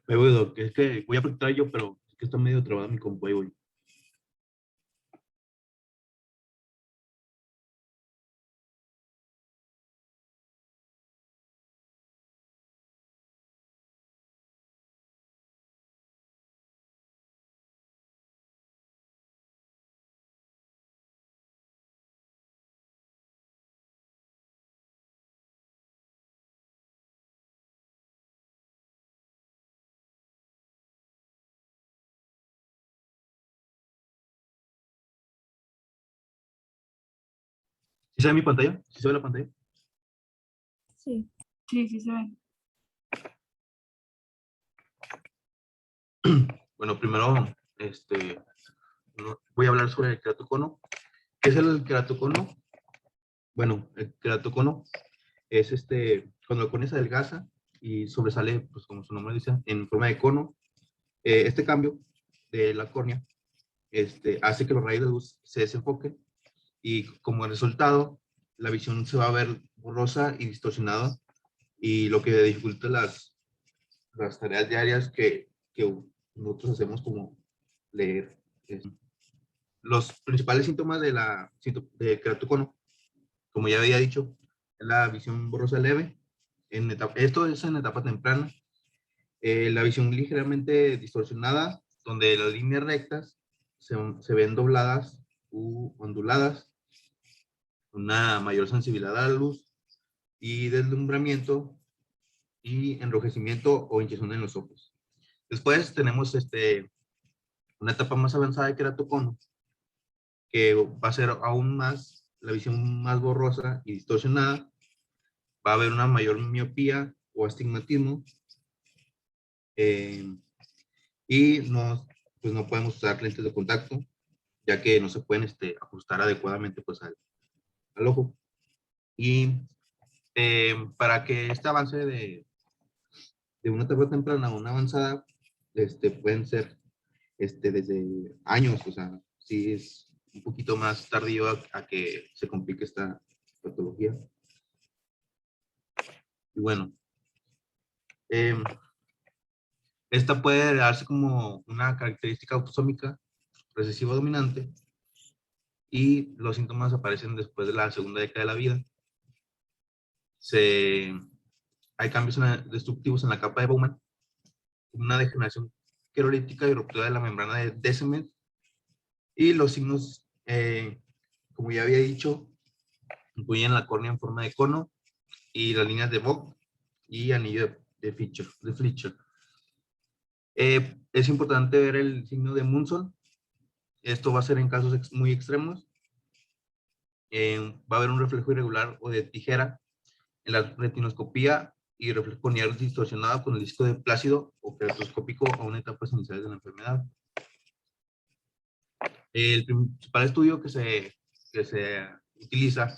Me voy, Doc. Es que voy a practicar yo, pero es que está medio trabada mi compu, ahí voy. ¿Sí se ve mi pantalla? ¿Sí se ve la pantalla? Sí. Sí, sí se ve. Bueno, primero, voy a hablar sobre el queratocono. ¿Qué es el queratocono? Bueno, el queratocono es cuando la córnea se adelgaza y sobresale, pues como su nombre dice, en forma de cono. Este cambio de la córnea hace que los rayos de luz se desenfoquen y como resultado la visión se va a ver borrosa y distorsionada y lo que dificulta las tareas diarias que nosotros hacemos como leer. Los principales síntomas de queratocono, como ya había dicho, es la visión borrosa leve. Esto es en etapa temprana. La visión ligeramente distorsionada, donde las líneas rectas se ven dobladas u onduladas, una mayor sensibilidad a la luz y deslumbramiento y enrojecimiento o hinchazón en los ojos. Después tenemos una etapa más avanzada de queratocono, que va a ser aún más, la visión más borrosa y distorsionada, va a haber una mayor miopía o astigmatismo, eh, y pues no podemos usar lentes de contacto, ya que no se pueden ajustar adecuadamente pues, al ojo. Y para que este avance de una etapa temprana a una avanzada, pueden ser desde años, o sea, sí es un poquito más tardío a que se complique esta patología. Y bueno, eh, esta puede darse como una característica autosómica recesiva dominante y los síntomas aparecen después de la segunda década de la vida. Hay cambios destructivos en la capa de Bowman, una degeneración querolíptica y ruptura de la membrana de Descemet, y los signos, como ya había dicho, incluyen la córnea en forma de cono y las líneas de Vogt y anillo de Fletcher. Es importante ver el signo de Munson. Esto va a ser en casos muy extremos. Va a haber un reflejo irregular o de tijera en la retinoscopía y reflejo corneal distorsionado con el disco de plácido o queratoscópico a una etapa inicial de la enfermedad. El principal estudio que se utiliza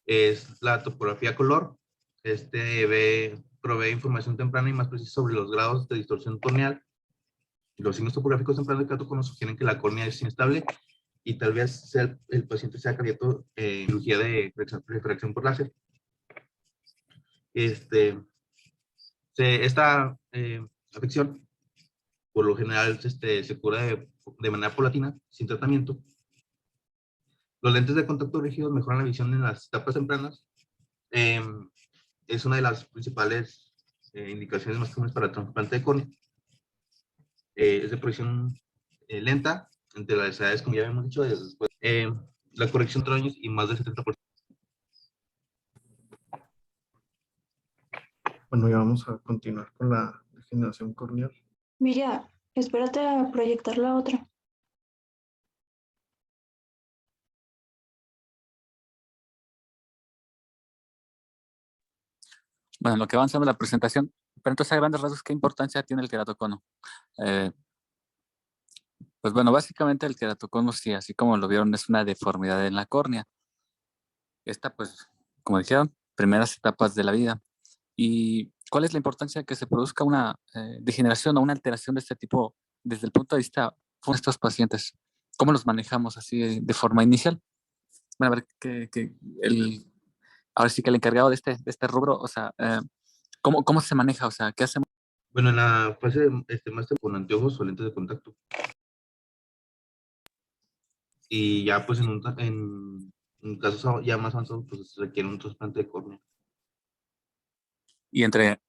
es la topografía color. Provee información temprana y más precisa sobre los grados de distorsión corneal. Los signos topográficos tempranos de queratocono sugieren que la córnea es inestable y tal vez el paciente sea candidato a cirugía de refracción por láser. Esta afección, por lo general, se cura de manera paulatina, sin tratamiento. Los lentes de contacto rígidos mejoran la visión en las etapas tempranas. Es una de las principales indicaciones más comunes para el trasplante de córnea. Es de progresión lenta, entre las edades, como ya habíamos dicho, después, la corrección de 3 años y más del 70%. Bueno, ya vamos a continuar con la degeneración corneal. Mira, espérate a proyectar la otra. Bueno, lo que avanzamos la presentación, pero entonces a grandes rasgos, ¿qué importancia tiene el queratocono? Pues bueno, básicamente el queratocono, sí, así como lo vieron, es una deformidad en la córnea. Esta, pues, como dijeron, primeras etapas de la vida. ¿Y cuál es la importancia de que se produzca una degeneración o una alteración de este tipo desde el punto de vista de estos pacientes? ¿Cómo los manejamos así de forma inicial? Bueno, a ver, ahora sí que el encargado de este rubro, o sea, ¿cómo se maneja? O sea, ¿qué hacemos? Bueno, en la fase más con anteojos o lentes de contacto. Y ya pues en casos ya más avanzados, pues se requiere un trasplante de córnea. Y entre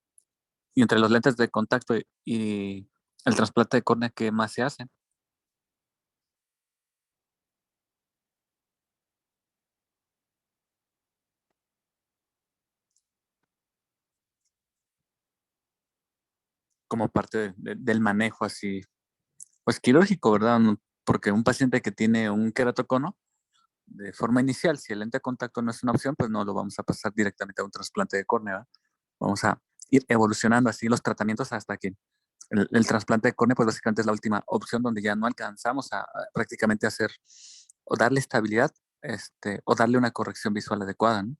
los lentes de contacto y el trasplante de córnea, ¿qué más se hace? Como parte del manejo así, pues quirúrgico, ¿verdad? Porque un paciente que tiene un queratocono, de forma inicial, si el lente de contacto no es una opción, pues no lo vamos a pasar directamente a un trasplante de córnea, ¿verdad? Vamos a ir evolucionando así los tratamientos hasta que el trasplante de córnea, pues básicamente es la última opción donde ya no alcanzamos a prácticamente hacer o darle estabilidad o darle una corrección visual adecuada, ¿no?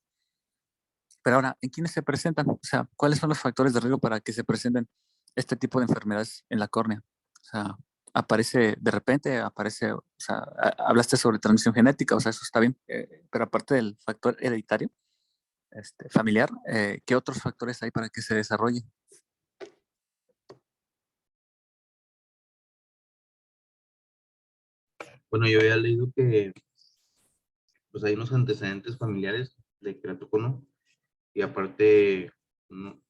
Pero ahora, ¿en quiénes se presentan? O sea, ¿cuáles son los factores de riesgo para que se presenten este tipo de enfermedades en la córnea? O sea, aparece de repente, o sea, hablaste sobre transmisión genética, o sea, eso está bien, pero aparte del factor hereditario, familiar, ¿qué otros factores hay para que se desarrolle? Bueno, yo había leído que pues hay unos antecedentes familiares de queratocono y aparte no,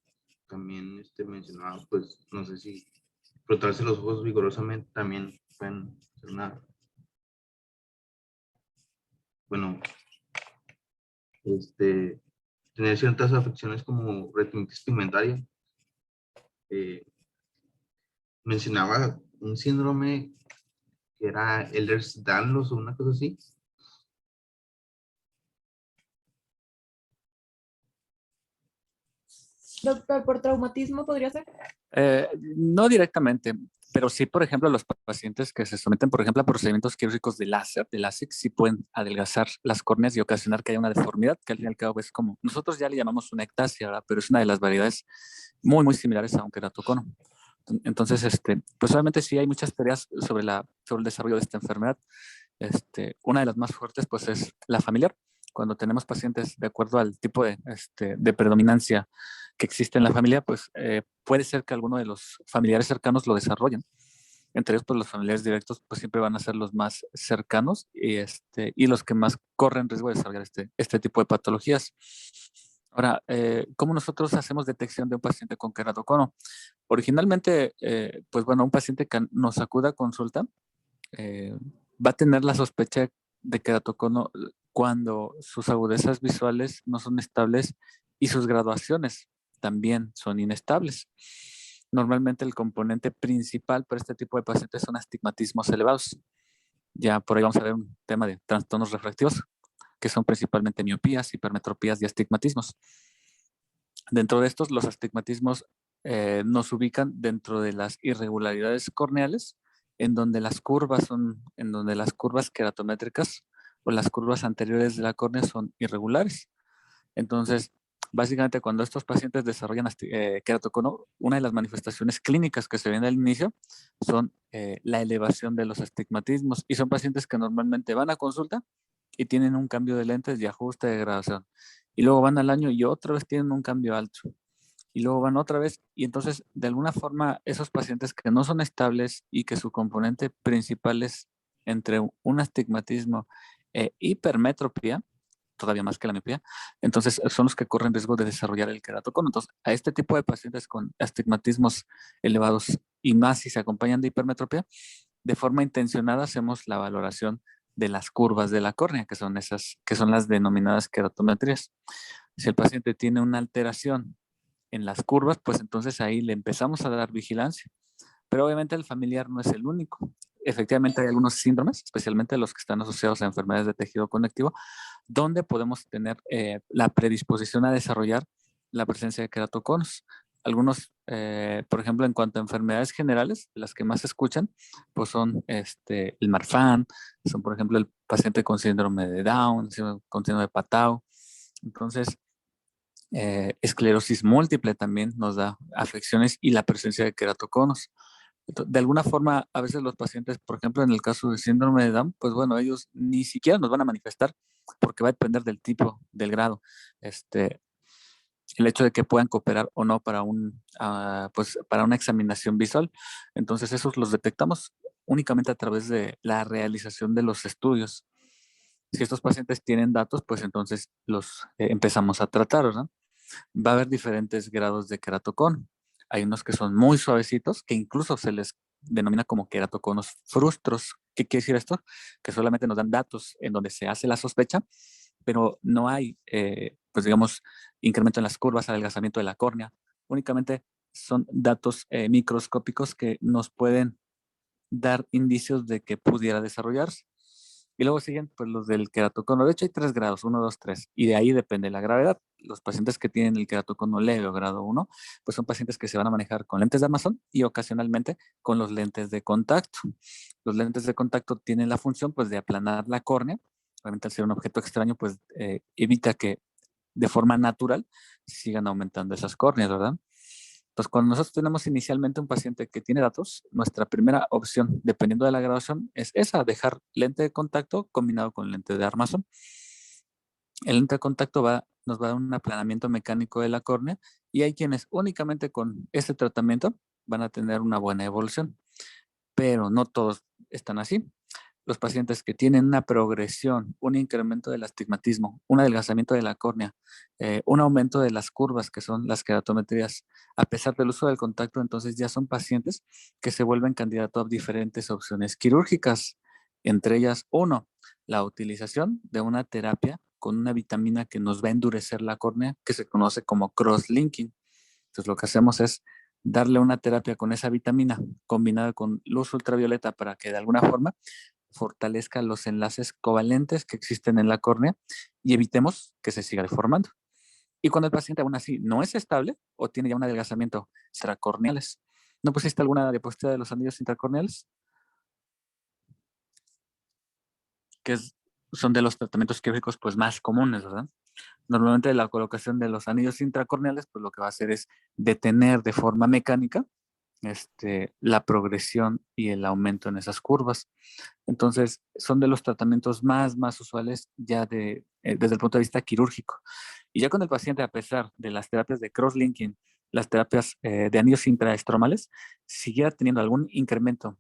también mencionaba, pues no sé si frotarse los ojos vigorosamente también pueden ser una, bueno, tener ciertas afecciones como retinitis pigmentaria. Mencionaba un síndrome que era Ehlers-Danlos o una cosa así. Doctor, ¿por traumatismo podría ser? No directamente, pero sí, por ejemplo, los pacientes que se someten, por ejemplo, a procedimientos quirúrgicos de láser, de LASIK, sí pueden adelgazar las córneas y ocasionar que haya una deformidad, que al fin y al cabo es como, nosotros ya le llamamos una ectasia, ¿verdad? Pero es una de las variedades muy, muy similares a un queratocono. Entonces, pues obviamente sí hay muchas teorías sobre el desarrollo de esta enfermedad. Una de las más fuertes, pues, es la familiar. Cuando tenemos pacientes de acuerdo al tipo de predominancia que existe en la familia, pues puede ser que alguno de los familiares cercanos lo desarrollen. Entre ellos, pues los familiares directos, pues siempre van a ser los más cercanos y los que más corren riesgo de desarrollar este tipo de patologías. Ahora, ¿cómo nosotros hacemos detección de un paciente con queratocono? Originalmente, pues bueno, un paciente que nos acuda a consulta eh, va a tener la sospecha de queratocono cuando sus agudezas visuales no son estables y sus graduaciones también son inestables. Normalmente el componente principal para este tipo de pacientes son astigmatismos elevados. Ya por ahí vamos a ver un tema de trastornos refractivos, que son principalmente miopías, hipermetropías y astigmatismos. Dentro de estos, los astigmatismos nos ubican dentro de las irregularidades corneales, en donde las curvas queratométricas o las curvas anteriores de la córnea son irregulares. Entonces, básicamente cuando estos pacientes desarrollan queratocono, una de las manifestaciones clínicas que se ven al inicio son la elevación de los astigmatismos y son pacientes que normalmente van a consulta y tienen un cambio de lentes y ajuste de graduación. Y luego van al año y otra vez tienen un cambio alto. Y luego van otra vez. Y entonces, de alguna forma, esos pacientes que no son estables y que su componente principal es entre un astigmatismo e hipermetropía, todavía más que la miopía, entonces son los que corren riesgo de desarrollar el queratocono. Entonces, a este tipo de pacientes con astigmatismos elevados y más si se acompañan de hipermetropía, de forma intencionada hacemos la valoración de las curvas de la córnea, que son las denominadas queratometrías. Si el paciente tiene una alteración en las curvas, pues entonces ahí le empezamos a dar vigilancia. Pero obviamente el familiar no es el único. Efectivamente hay algunos síndromes, especialmente los que están asociados a enfermedades de tejido conectivo, donde podemos tener la predisposición a desarrollar la presencia de queratoconos. Algunos, por ejemplo, en cuanto a enfermedades generales, las que más se escuchan, pues son el Marfan, son por ejemplo el paciente con síndrome de Down, con síndrome de Patau. Entonces, esclerosis múltiple también nos da afecciones y la presencia de queratoconos. De alguna forma, a veces los pacientes, por ejemplo, en el caso de síndrome de Down, pues bueno, ellos ni siquiera nos van a manifestar porque va a depender del tipo, del grado. el hecho de que puedan cooperar o no para pues, para una examinación visual. Entonces, esos los detectamos únicamente a través de la realización de los estudios. Si estos pacientes tienen datos, pues entonces los empezamos a tratar, ¿verdad? Va a haber diferentes grados de queratocono. Hay unos que son muy suavecitos, que incluso se les denomina como queratoconos frustros. ¿Qué quiere decir esto? Que solamente nos dan datos en donde se hace la sospecha, pero no hay, pues digamos, incremento en las curvas, adelgazamiento de la córnea. Únicamente son datos microscópicos que nos pueden dar indicios de que pudiera desarrollarse. Y luego siguen pues los del queratocono. De hecho hay 3 grados, 1, 2, 3. Y de ahí depende la gravedad. Los pacientes que tienen el queratocono leve o grado 1, pues son pacientes que se van a manejar con lentes de armazón y ocasionalmente con los lentes de contacto. Los lentes de contacto tienen la función pues de aplanar la córnea. Obviamente al ser un objeto extraño pues evita que de forma natural sigan aumentando esas córneas, ¿verdad? Entonces, cuando nosotros tenemos inicialmente un paciente que tiene datos, nuestra primera opción, dependiendo de la graduación, es esa, dejar lente de contacto combinado con lente de armazón. El lente de contacto nos va a dar un aplanamiento mecánico de la córnea y hay quienes únicamente con este tratamiento van a tener una buena evolución, pero no todos están así. Los pacientes que tienen una progresión, un incremento del astigmatismo, un adelgazamiento de la córnea, un aumento de las curvas, que son las queratometrías, a pesar del uso del contacto, entonces ya son pacientes que se vuelven candidatos a diferentes opciones quirúrgicas. Entre ellas, uno, la utilización de una terapia con una vitamina que nos va a endurecer la córnea, que se conoce como cross-linking. Entonces, lo que hacemos es darle una terapia con esa vitamina combinada con luz ultravioleta para que de alguna forma fortalezca los enlaces covalentes que existen en la córnea y evitemos que se siga deformando. Y cuando el paciente aún así no es estable o tiene ya un adelgazamiento intracorneales. ¿No pusiste alguna diapositiva de los anillos intracorneales? Son de los tratamientos quirúrgicos pues, más comunes, ¿verdad? Normalmente la colocación de los anillos intracorneales pues lo que va a hacer es detener de forma mecánica la progresión y el aumento en esas curvas. Entonces, son de los tratamientos más usuales ya desde el punto de vista quirúrgico. Y ya con el paciente, a pesar de las terapias de cross-linking, las terapias de anillos intraestromales, siguiera teniendo algún incremento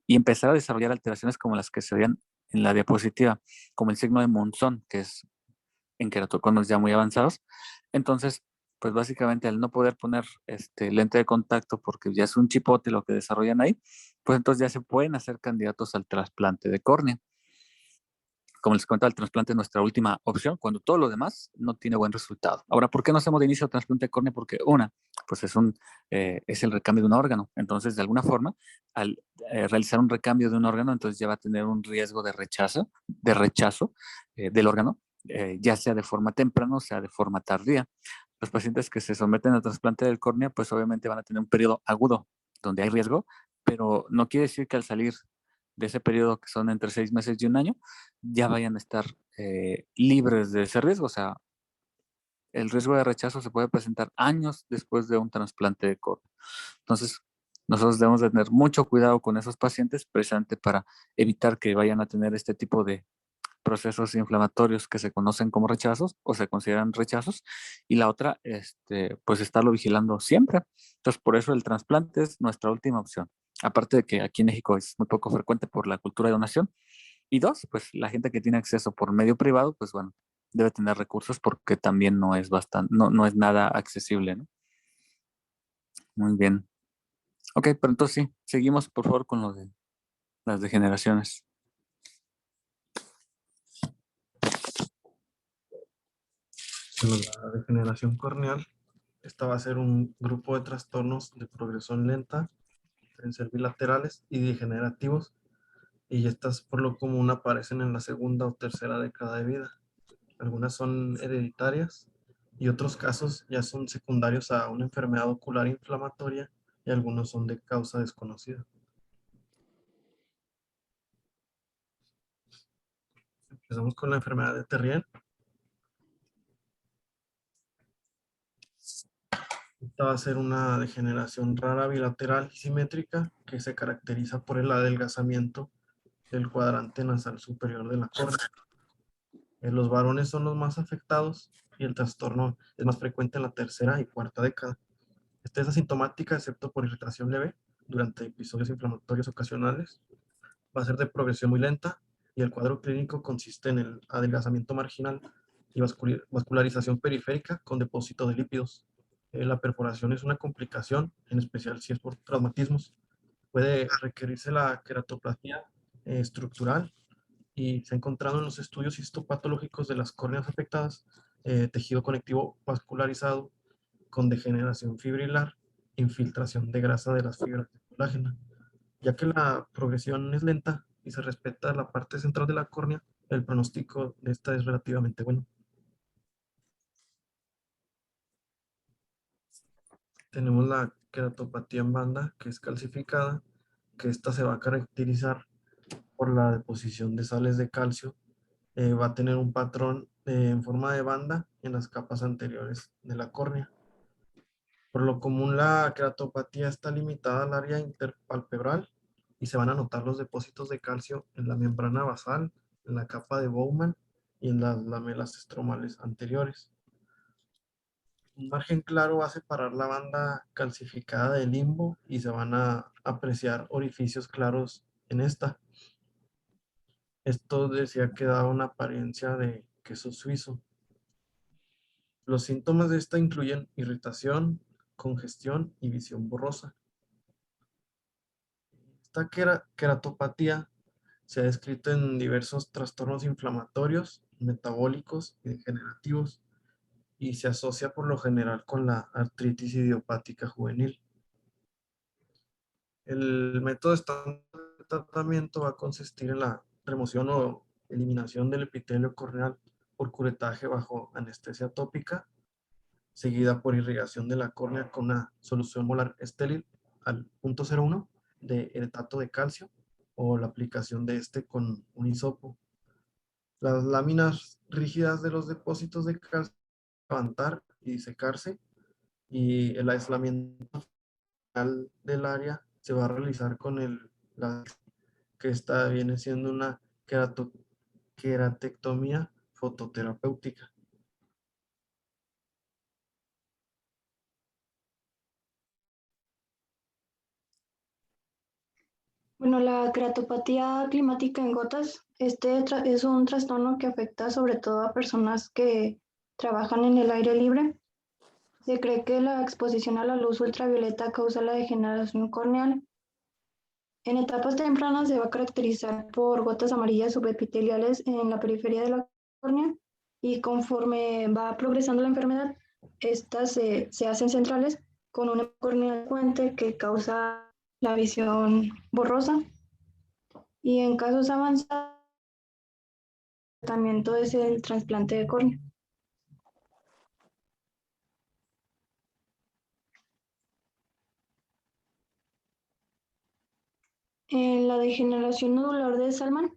y empezar a desarrollar alteraciones como las que se veían en la diapositiva, como el signo de Monzón, que es en queratoconos ya muy avanzados. Entonces, pues básicamente al no poder poner lente de contacto porque ya es un chipote lo que desarrollan ahí, pues entonces ya se pueden hacer candidatos al trasplante de córnea. Como les comentaba, el trasplante es nuestra última opción cuando todo lo demás no tiene buen resultado. Ahora, ¿por qué no hacemos de inicio trasplante de córnea? Porque pues es el recambio de un órgano. Entonces, de alguna forma, al realizar un recambio de un órgano, entonces ya va a tener un riesgo de rechazo del órgano, ya sea de forma temprana o sea de forma tardía. Los pacientes que se someten al trasplante de córnea, pues obviamente van a tener un periodo agudo donde hay riesgo, pero no quiere decir que al salir de ese periodo, que son entre 6 meses y un año, ya vayan a estar libres de ese riesgo. O sea, el riesgo de rechazo se puede presentar años después de un trasplante de córnea. Entonces, nosotros debemos de tener mucho cuidado con esos pacientes, precisamente para evitar que vayan a tener este tipo de procesos inflamatorios que se conocen como rechazos o se consideran rechazos, y la otra, pues estarlo vigilando siempre. Entonces, por eso el trasplante es nuestra última opción. Aparte de que aquí en México es muy poco frecuente por la cultura de donación. Y dos, pues la gente que tiene acceso por medio privado, pues bueno, debe tener recursos porque también no es nada accesible, ¿no? Muy bien. Ok, pero entonces sí, seguimos por favor con lo de las degeneraciones. Bueno, la degeneración corneal, esta va a ser un grupo de trastornos de progresión lenta, pueden ser bilaterales y degenerativos, y estas por lo común aparecen en la segunda o tercera década de vida. Algunas son hereditarias y otros casos ya son secundarios a una enfermedad ocular inflamatoria y algunos son de causa desconocida. Empezamos con la enfermedad de Terrier. Esta va a ser una degeneración rara bilateral y simétrica que se caracteriza por el adelgazamiento del cuadrante nasal superior de la córnea. Los varones son los más afectados y el trastorno es más frecuente en la tercera y cuarta década. Esta es asintomática, excepto por irritación leve durante episodios inflamatorios ocasionales. Va a ser de progresión muy lenta y el cuadro clínico consiste en el adelgazamiento marginal y vascularización periférica con depósito de lípidos. La perforación es una complicación, en especial si es por traumatismos. Puede requerirse la queratoplastia estructural y se ha encontrado en los estudios histopatológicos de las córneas afectadas tejido conectivo vascularizado con degeneración fibrilar, infiltración de grasa de las fibras de colágeno. Ya que la progresión es lenta y se respeta la parte central de la córnea, el pronóstico de esta es relativamente bueno. Tenemos la queratopatía en banda, que es calcificada, que esta se va a caracterizar por la deposición de sales de calcio. Va a tener un patrón en forma de banda en las capas anteriores de la córnea. Por lo común, la queratopatía está limitada al área interpalpebral y se van a notar los depósitos de calcio en la membrana basal, en la capa de Bowman y en las lamelas estromales anteriores. Un margen claro va a separar la banda calcificada del limbo y se van a apreciar orificios claros en esta. Esto decía que daba una apariencia de queso suizo. Los síntomas de esta incluyen irritación, congestión y visión borrosa. Esta queratopatía se ha descrito en diversos trastornos inflamatorios, metabólicos y degenerativos y se asocia por lo general con la artritis idiopática juvenil. El método estándar de tratamiento va a consistir en la remoción o eliminación del epitelio corneal por curetaje bajo anestesia tópica, seguida por irrigación de la córnea con una solución molar estéril al 0.01 de etato de calcio o la aplicación de este con un hisopo. Las láminas rígidas de los depósitos de calcio van a levantar y secarse y el aislamiento final del área se va a realizar con que esta viene siendo una queratectomía fototerapéutica. Bueno, la queratopatía climática en gotas, es un trastorno que afecta sobre todo a personas que trabajan en el aire libre. Se cree que la exposición a la luz ultravioleta causa la degeneración corneal. En etapas tempranas se va a caracterizar por gotas amarillas subepiteliales en la periferia de la córnea y conforme va progresando la enfermedad, estas se hacen centrales con una córnea fuente que causa la visión borrosa y en casos avanzados el tratamiento es el trasplante de córnea. En la degeneración nodular de Salman,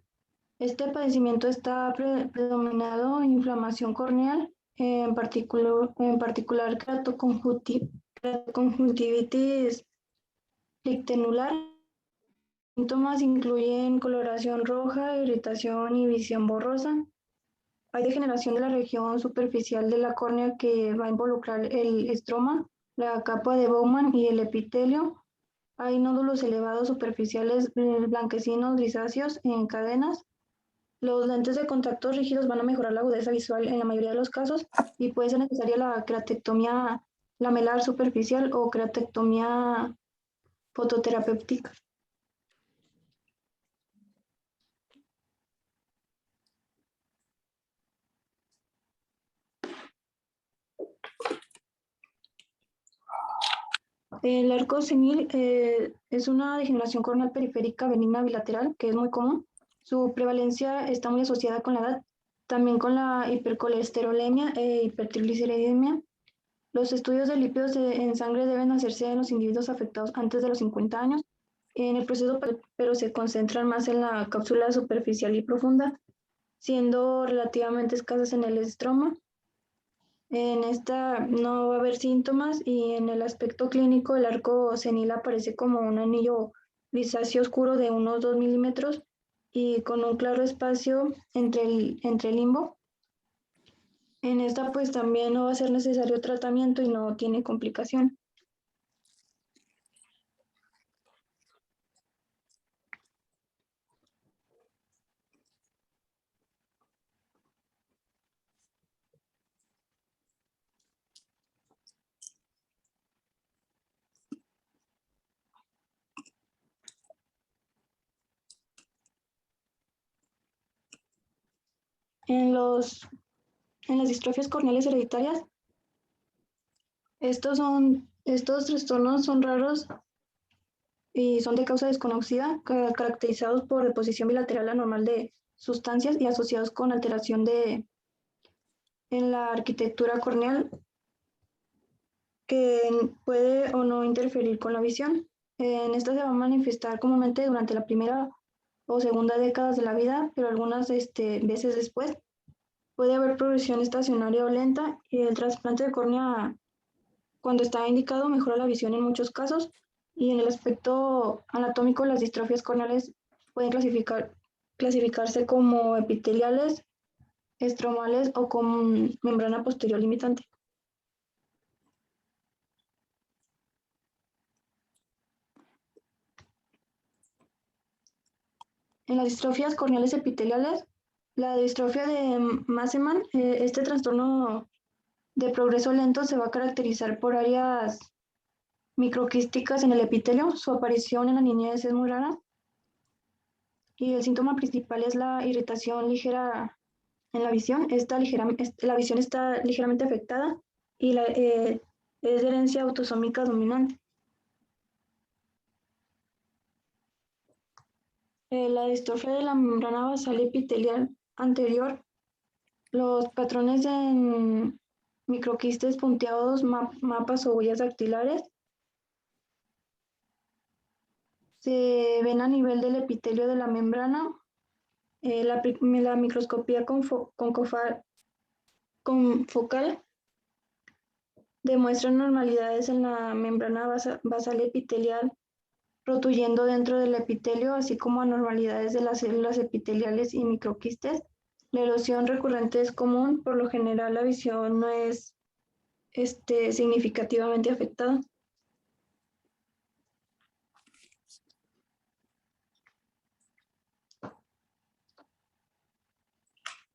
este padecimiento está predominado en inflamación corneal, en particular keratoconjuntivitis ictenular. Síntomas incluyen coloración roja, irritación y visión borrosa. Hay degeneración de la región superficial de la córnea que va a involucrar el estroma, la capa de Bowman y el epitelio. Hay nódulos elevados superficiales blanquecinos grisáceos en cadenas. Los lentes de contacto rígidos van a mejorar la agudeza visual en la mayoría de los casos y puede ser necesaria la queratectomía lamelar superficial o queratectomía fototerapéutica. El arco senil es una degeneración corneal periférica benigna bilateral que es muy común. Su prevalencia está muy asociada con la edad, también con la hipercolesterolemia e hipertrigliceridemia. Los estudios de lípidos en sangre deben hacerse en los individuos afectados antes de los 50 años. En el proceso, pero se concentran más en la cápsula superficial y profunda, siendo relativamente escasas en el estroma. En esta no va a haber síntomas y en el aspecto clínico el arco senil aparece como un anillo grisáceo oscuro de unos 2 milímetros y con un claro espacio entre el limbo. En esta pues también no va a ser necesario tratamiento y no tiene complicación. En las distrofias corneales hereditarias, estos trastornos son raros y son de causa desconocida, caracterizados por deposición bilateral anormal de sustancias y asociados con alteración en la arquitectura corneal que puede o no interferir con la visión. En esta se va a manifestar comúnmente durante la primera o segunda décadas de la vida, pero algunas veces después. Puede haber progresión estacionaria o lenta y el trasplante de córnea, cuando está indicado, mejora la visión en muchos casos. Y en el aspecto anatómico, las distrofias corneales pueden clasificarse como epiteliales, estromales o con membrana posterior limitante. En las distrofias corneales epiteliales, la distrofia de Massemann, este trastorno de progreso lento se va a caracterizar por áreas microquísticas en el epitelio. Su aparición en la niñez es muy rara y el síntoma principal es la irritación ligera en la visión. La visión está ligeramente afectada y es de herencia autosómica dominante. La distrofia de la membrana basal epitelial anterior, los patrones en microquistes punteados, mapas o huellas dactilares se ven a nivel del epitelio de la membrana. La microscopía confocal demuestra anormalidades en la membrana basal epitelial protuyendo dentro del epitelio, así como anormalidades de las células epiteliales y microquistes. La erosión recurrente es común, por lo general la visión no es significativamente afectada.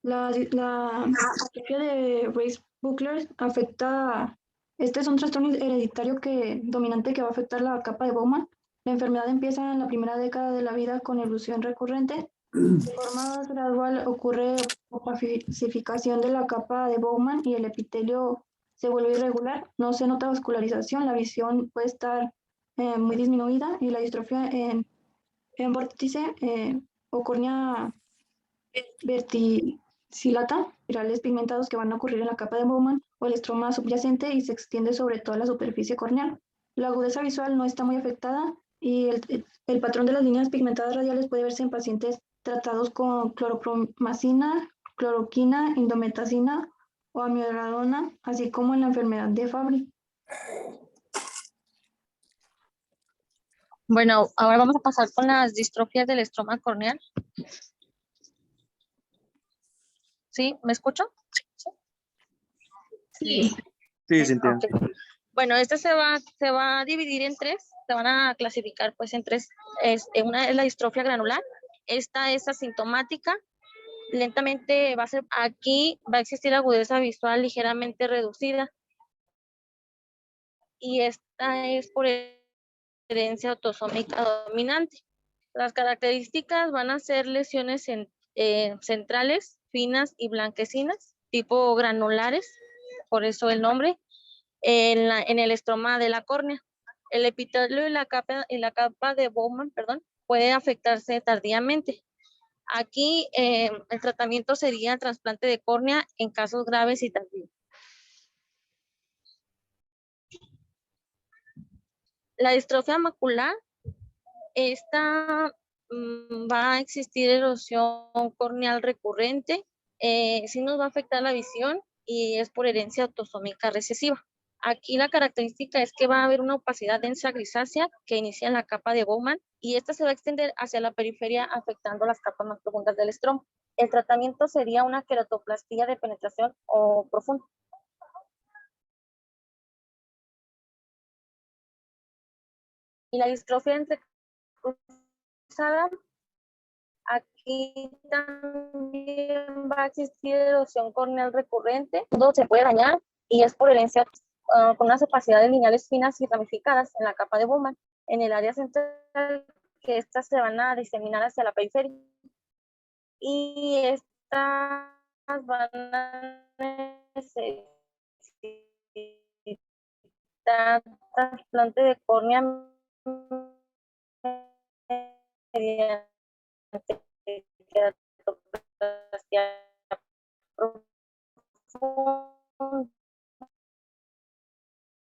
La distrofia de Reis-Buckler afecta, este es un trastorno hereditario dominante que va a afectar la capa de Bowman. La enfermedad empieza en la primera década de la vida con erosión recurrente. De forma gradual ocurre opacificación de la capa de Bowman y el epitelio se vuelve irregular. No se nota vascularización, la visión puede estar muy disminuida y la distrofia en vórtice o córnea verticillata, espirales pigmentados que van a ocurrir en la capa de Bowman o el estroma subyacente y se extiende sobre toda la superficie corneal. La agudeza visual no está muy afectada y el patrón de las líneas pigmentadas radiales puede verse en pacientes tratados con cloropromacina, cloroquina, indometacina o amiodarodona, así como en la enfermedad de Fabry. Bueno, ahora vamos a pasar con las distrofias del estroma corneal. ¿Sí? ¿Me escucho? Sí. Sí, Cintia. Okay. Bueno, este se va a dividir en tres, se van a clasificar pues en tres. Una es la distrofia granular, esta es asintomática, lentamente aquí va a existir agudeza visual ligeramente reducida y esta es por herencia autosómica dominante. Las características van a ser lesiones centrales, finas y blanquecinas, tipo granulares, por eso el nombre, en el estroma de la córnea. El epitelio y la capa de Bowman, puede afectarse tardíamente. Aquí el tratamiento sería el trasplante de córnea en casos graves y tardíos. La distrofia macular, esta va a existir erosión corneal recurrente, sí nos va a afectar la visión y es por herencia autosómica recesiva. Aquí la característica es que va a haber una opacidad densa grisácea que inicia en la capa de Bowman y esta se va a extender hacia la periferia afectando las capas más profundas del estroma. El tratamiento sería una queratoplastía de penetración o profunda. Y la distrofia entrecruzada, aquí también va a existir erosión corneal recurrente. Todo se puede dañar y es por herencia con unas opacidades lineales finas y ramificadas en la capa de Bowman, en el área central, que estas se van a diseminar hacia la periferia. Y estas van a necesitar trasplante de córnea mediante queratoplastia profunda.